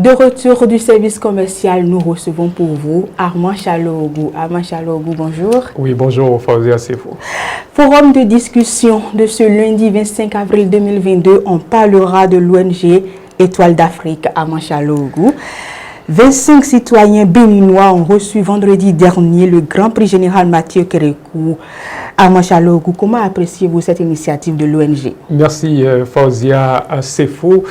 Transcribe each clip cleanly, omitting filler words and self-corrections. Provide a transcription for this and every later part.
De retour du service commercial, nous recevons pour vous Armand Chalogu. Armand Chalogu, bonjour. Oui, bonjour, Fauzia Sefo. Forum de discussion de ce lundi 25 avril 2022, on parlera de l'ONG Étoile d'Afrique, Armand Chalogu. 25 citoyens béninois ont reçu vendredi dernier le Grand Prix général Mathieu Kérékou. Armand Chalogu, comment appréciez-vous cette initiative de l'ONG? Merci Fauzia Sefo.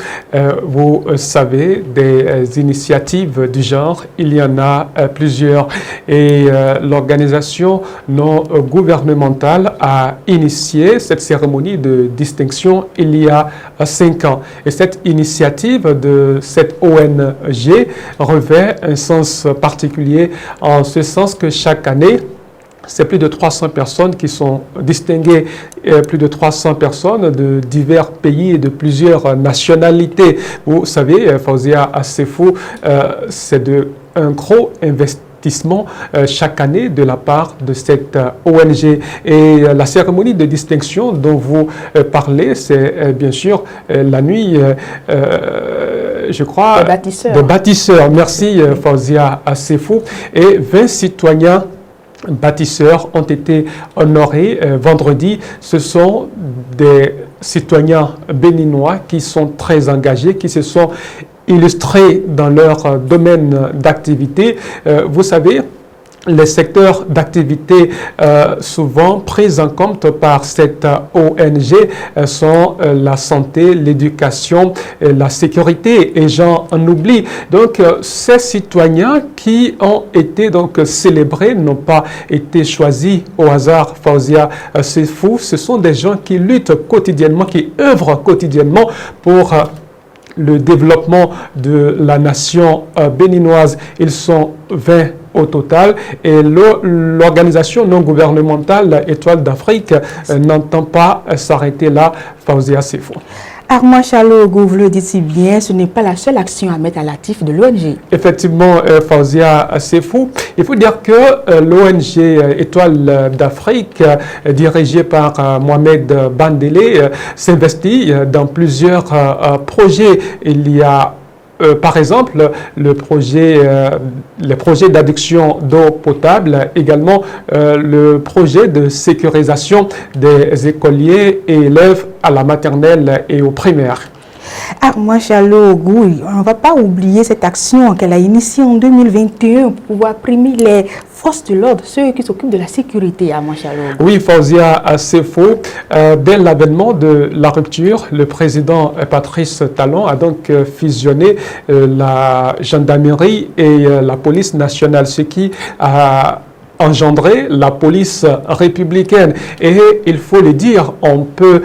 Vous savez, des initiatives du genre, il y en a plusieurs. Et l'organisation non gouvernementale a initié cette cérémonie de distinction il y a 5 ans. Et cette initiative de cette ONG revêt un sens particulier en ce sens que chaque année, c'est plus de 300 personnes qui sont distinguées, plus de 300 personnes de divers pays et de plusieurs nationalités. Vous savez, Fauzia Sefo, c'est un gros investissement chaque année de la part de cette ONG. Et la cérémonie de distinction dont vous parlez, c'est bien sûr la nuit, je crois, de bâtisseurs. Merci Fauzia Sefo. Et 20 citoyens bâtisseurs ont été honorés vendredi. Ce sont des citoyens béninois qui sont très engagés, qui se sont illustrés dans leur domaine d'activité. Vous savez, les secteurs d'activité souvent pris en compte par cette ONG sont la santé, l'éducation, la sécurité, et j'en oublie. Donc ces citoyens qui ont été donc célébrés n'ont pas été choisis au hasard, Fauzia Sefo. Ce sont des gens qui luttent quotidiennement, qui œuvrent quotidiennement pour le développement de la nation béninoise. Ils sont 20 au total, et l'organisation non gouvernementale Étoile d'Afrique n'entend pas s'arrêter là, Fauzia Sefo. Armand Chalogu, vous le dites si bien, ce n'est pas la seule action à mettre à l'actif de l'ONG. Effectivement, Fauzia Sefo, il faut dire que l'ONG Étoile d'Afrique, dirigée par Mohamed Bandele, s'investit dans plusieurs projets. Il y a par exemple, les projets d'adduction d'eau potable, également le projet de sécurisation des écoliers et élèves à la maternelle et au primaire. Armand Chalogu, on ne va pas oublier cette action qu'elle a initiée en 2021 pour pouvoir primer les forces de l'ordre, ceux qui s'occupent de la sécurité, Armand Chalogu. Oui, Fauzia Sefo, dès l'avènement de la rupture, le président Patrice Talon a donc fusionné la gendarmerie et la police nationale, ce qui a engendré la police républicaine. Et il faut le dire, on peut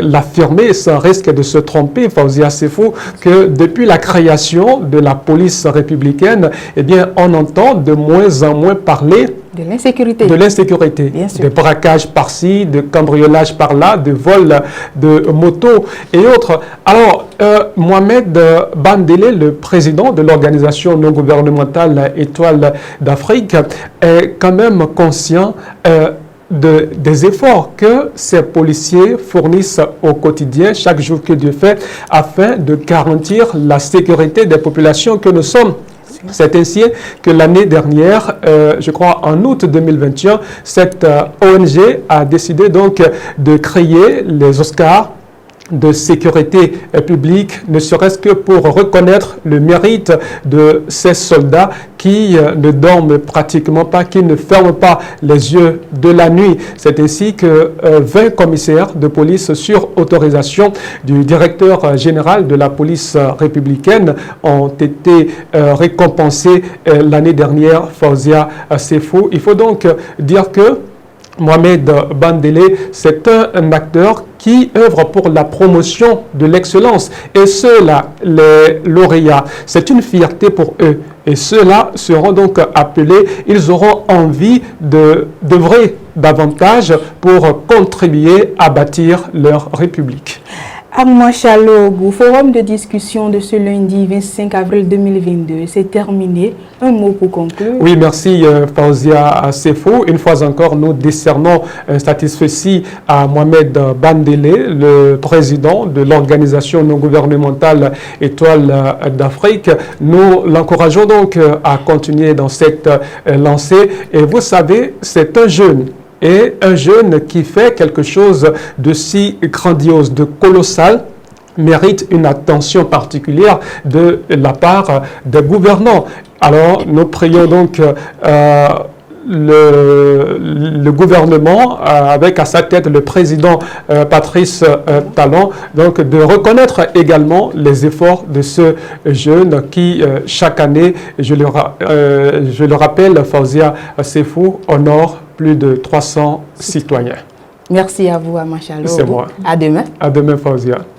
l'affirmer sans risque de se tromper, Fauzia Sefo, que depuis la création de la police républicaine, eh bien, on entend de moins en moins parler de l'insécurité. De l'insécurité. De braquage par-ci, de cambriolage par-là, de vol de motos et autres. Alors, Mohamed Bandele, le président de l'organisation non gouvernementale Étoile d'Afrique, est quand même conscient des efforts que ces policiers fournissent au quotidien, chaque jour que Dieu fait, afin de garantir la sécurité des populations que nous sommes. C'est ainsi que l'année dernière, je crois en août 2021, cette ONG a décidé donc de créer les Oscars de sécurité publique, ne serait-ce que pour reconnaître le mérite de ces soldats qui ne dorment pratiquement pas, qui ne ferment pas les yeux de la nuit. C'est ainsi que 20 commissaires de police sur autorisation du directeur général de la police républicaine ont été récompensés l'année dernière, Fauzia Sefo. Il faut donc dire que Mohamed Bandele, c'est un acteur qui œuvre pour la promotion de l'excellence. Et ceux-là, les lauréats, c'est une fierté pour eux. Et ceux-là seront donc appelés, ils auront envie d'œuvrer davantage pour contribuer à bâtir leur république. Amachalogu, forum de discussion de ce lundi 25 avril 2022, c'est terminé. Un mot pour conclure. Oui, merci Fauzia Sefo. Une fois encore, nous décernons un satisfait à Mohamed Bandele, le président de l'organisation non gouvernementale Étoile d'Afrique. Nous l'encourageons donc à continuer dans cette lancée. Et vous savez, c'est un jeune. Et un jeune qui fait quelque chose de si grandiose, de colossal, mérite une attention particulière de la part des gouvernants. Alors, nous prions donc le gouvernement, avec à sa tête le président Patrice Talon, donc de reconnaître également les efforts de ce jeune qui, chaque année, je le rappelle, Fauzia Sefo, honore plus de 300 citoyens. Merci à vous, Amachalogu. C'est moi. À demain. À demain, Fauzia.